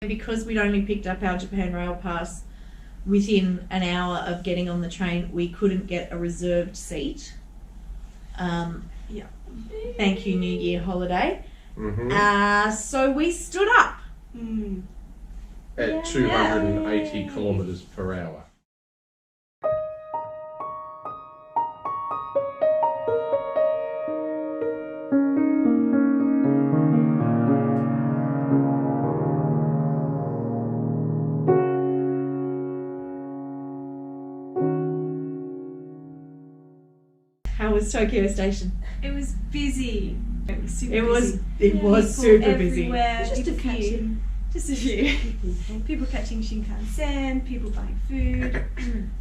Because we'd only picked up our Japan Rail Pass within an hour of getting on the train, we couldn't get a reserved seat. Yeah. Thank you, New Year holiday. Mm-hmm. So we stood up. At 280 kilometres per hour. How was Tokyo Station? It was busy. It was super busy. It was super busy. Everywhere. Just a few. Just a few. People catching Shinkansen, people buying food,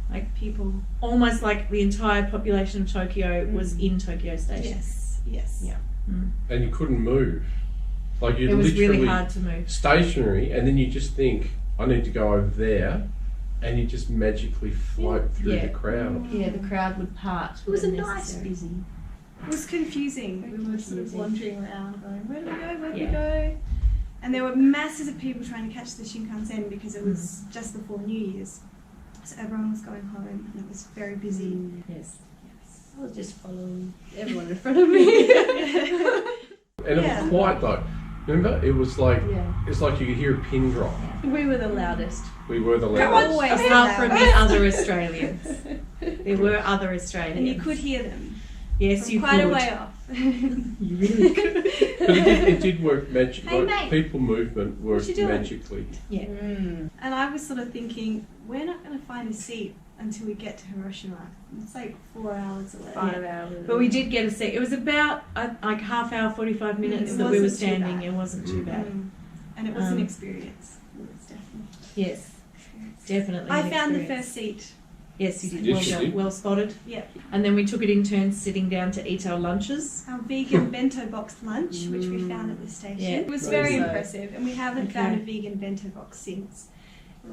like people. Almost like the entire population of Tokyo was in Tokyo Station. Yes. Yeah. And you couldn't move. Like you're It was literally really hard to move. stationary, and then you just think, I need to go over there, and you just magically float through the crowd. Yeah, the crowd would part. It was a nice busy. It was confusing. We were sort of wandering around going, where do we go, where do we Yeah. go? And there were masses of people trying to catch the Shinkansen because it was just before New Year's. So everyone was going home and it was very busy. Yes. I was just following everyone in front of me. And it was quiet though. Remember? It was like, Yeah. it's like you could hear a pin drop. We were the loudest. We were the They're loudest. always Apart from loud. the other Australians. There were other Australians. And you could hear them Yes, from you quite could. a way off. You really could. But it did work magically. Hey, Like, mate. people movement worked you doing? magically. Yeah. And I was sort of thinking, we're not going to find a seat until we get to Hiroshima. It's like 4 hours away. 5 hours. But we did get a seat. It was about like half hour, 45 minutes It that we were wasn't too standing. bad. It wasn't too bad. And it was an experience. It was definitely Yes, definitely. I an found the experience. first seat. Yes, you did. Yes, you Well, did. well spotted. Yep. And then we took it in turns sitting down to eat our lunches. Our vegan bento box lunch, which we found at the station. Yeah. It was Nice. very So- impressive, and we haven't Okay. found a vegan bento box since,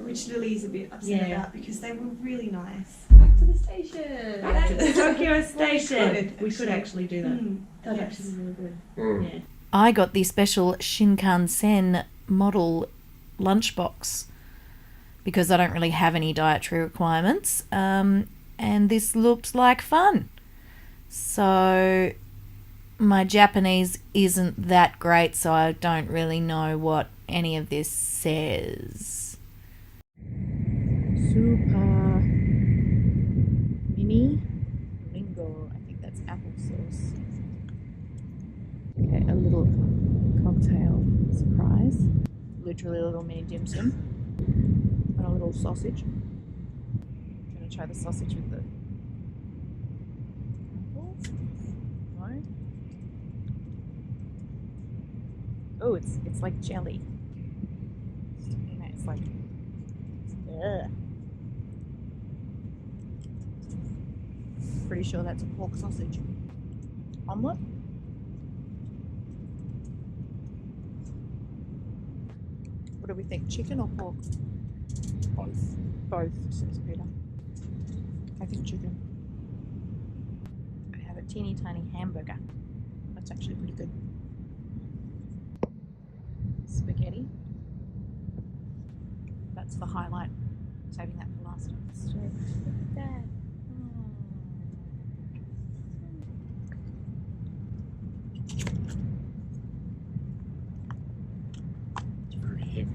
which Lily's a bit upset Yeah. about because they were really nice. Back to the station. Back to the Tokyo Station. We We could actually do that. That Yes. actually really good. Mm. Yeah. I got the special Shinkansen model lunchbox because I don't really have any dietary requirements, and this looked like fun. So my Japanese isn't that great, so I don't really know what any of this says. Super mini lingo. I think that's applesauce. Okay, a little cocktail surprise. Literally a little mini dim sum. And a little sausage. I'm gonna try the sausage with the apples. No. Oh, it's like jelly. It's like ugh. Pretty sure that's a pork sausage. Omelette? What do we think? Chicken or pork? Both. Both, says Peter. I think chicken. I have a teeny tiny hamburger. That's actually pretty good. Spaghetti. That's the highlight. Saving that for last. So, look at that. It's very heavy.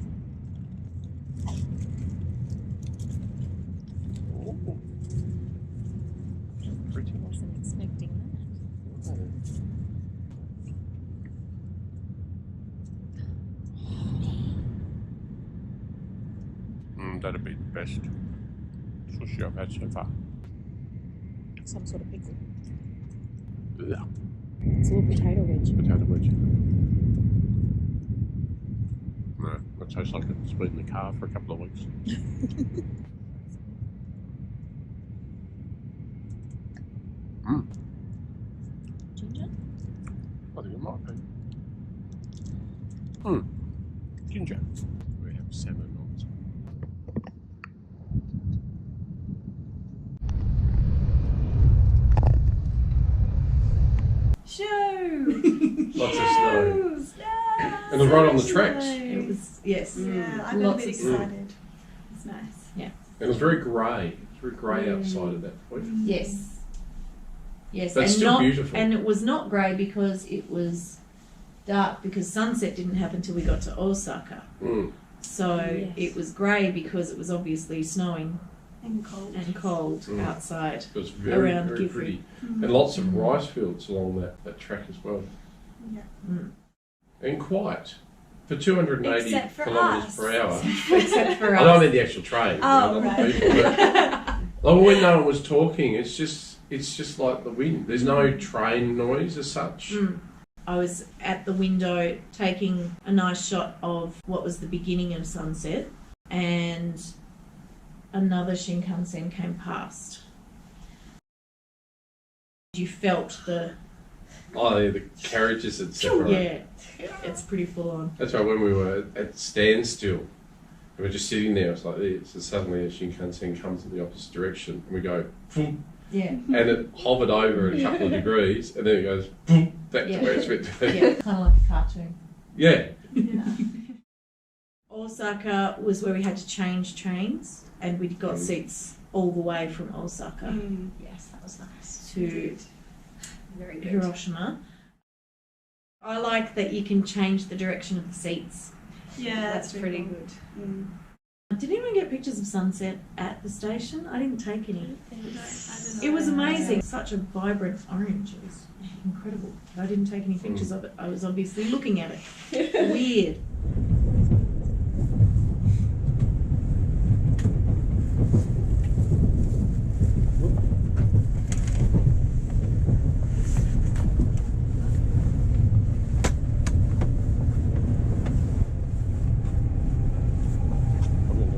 Oh. Pretty. Wasn't expecting that. That'd be the best sushi I've had so far. Some sort of pickle. Yeah. It's a little potato wedge. Potato wedge. No, it tastes like it's been in the car for a couple of weeks. Ginger? I think it might be. Ginger. We have salmon on top. Show! Lots of snow. Snow! And it was right on the tracks. It was, yes. Yeah, I got a Lots bit of excited. It's nice. And it was very grey. It was very grey outside at that point. Yes. Yes. But and still not, beautiful. And it was not grey because it was dark, because sunset didn't happen till we got to Osaka. Mm. So Yes. it was grey because it was obviously snowing And cold. and cold outside. It was very, Around very Gifu. pretty. Mm. And lots of rice fields along that track as well. Yeah. Mm. And quiet. For 280 Except for kilometres us. per hour. Except for I don't us. mean the actual train. Oh, not right. the people, but like when no one was talking, it's just like the wind. There's no train noise as such. Mm. I was at the window taking a nice shot of what was the beginning of sunset, and another Shinkansen came past. You felt the Oh, yeah, the carriages had separated. yeah, it's pretty full on. That's right, when we were at standstill, we were just sitting there, it's like this, and suddenly a Shinkansen comes in the opposite direction, and we go, boom, Yeah, and it hovered over a couple of degrees, and then it goes, boom, back to where it's meant to be. yeah, kind of like a cartoon. Yeah. Yeah. Osaka was where we had to change trains, and we got Mm. seats all the way from Osaka Mm. Yes, that was nice. to Very good. Hiroshima. I like that you can change the direction of the seats. Yeah, That's pretty cool. good. Mm. Did anyone get pictures of sunset at the station? I didn't take any. I don't know. It was amazing. Such a vibrant orange. It was incredible. I didn't take any pictures of it. I was obviously looking at it. Weird.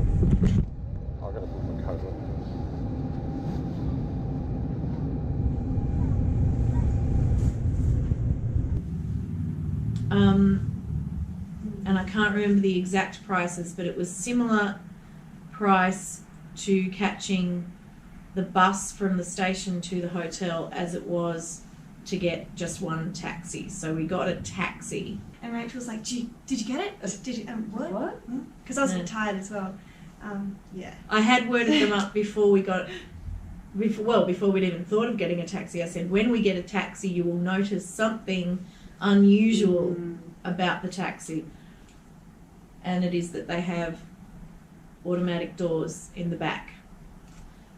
I'm going to put my coat on. And I can't remember the exact prices, but it was similar price to catching the bus from the station to the hotel as it was to get just one taxi. So we got a taxi. And Rachel was like, did you get it? Did you, what? What? Because I was a Yeah. bit tired as well. Yeah. I had worded them up before we'd even thought of getting a taxi. I said, when we get a taxi, you will notice something unusual about the taxi. And it is that they have automatic doors in the back.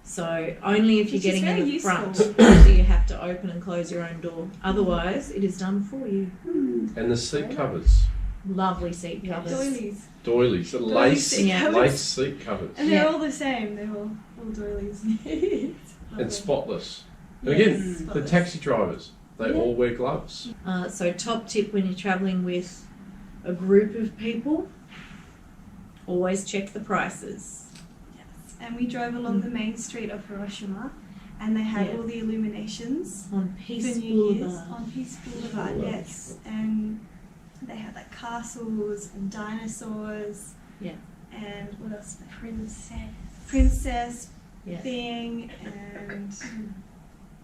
So only if you're Which is getting in very the useful. front do you have to open and close your own door. Otherwise, it is done for you. And the seat covers. Lovely seat covers. Doilies. Doilies, the Doily lace, seat Yeah. covers. lace seat covers. And they're Yeah. all the same. They're all doilies. And spotless. Yes, Again, the spotless. taxi drivers, they all wear gloves. So top tip when you're travelling with a group of people, always check the prices. Yes. And we drove along the main street of Hiroshima, and they had Yeah. all the illuminations On for Peace New Year's Boulevard. on Peace Boulevard. Boulevard. Yes, and they had like castles and dinosaurs. Yeah. And what else? Princess. Princess Yeah. thing and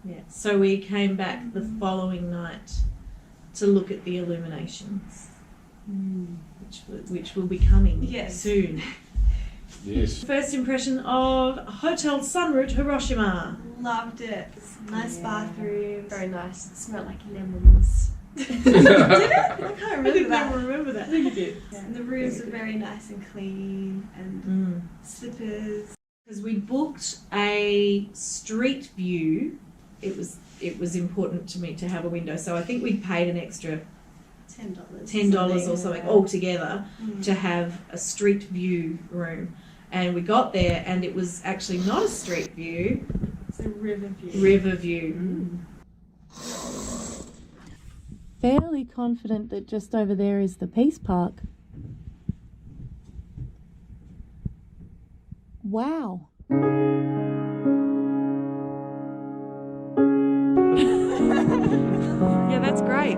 Yeah. So we came back the following night to look at the illuminations, which will be coming Yes. soon. Yes. First impression of Hotel Sunroute Hiroshima. loved it. Nice Yeah. bathroom. Very nice. It smelled like lemons. Did it? I can't I remember didn't that. remember that. And the rooms were very nice and clean and slippers. Because we booked a street view. It was important to me to have a window, so I think we paid an extra $10 or something altogether to have a street view room. And we got there, and it was actually not a street view, It's a river view. river view. Fairly confident that just over there is the Peace Park. Wow. Yeah, that's great.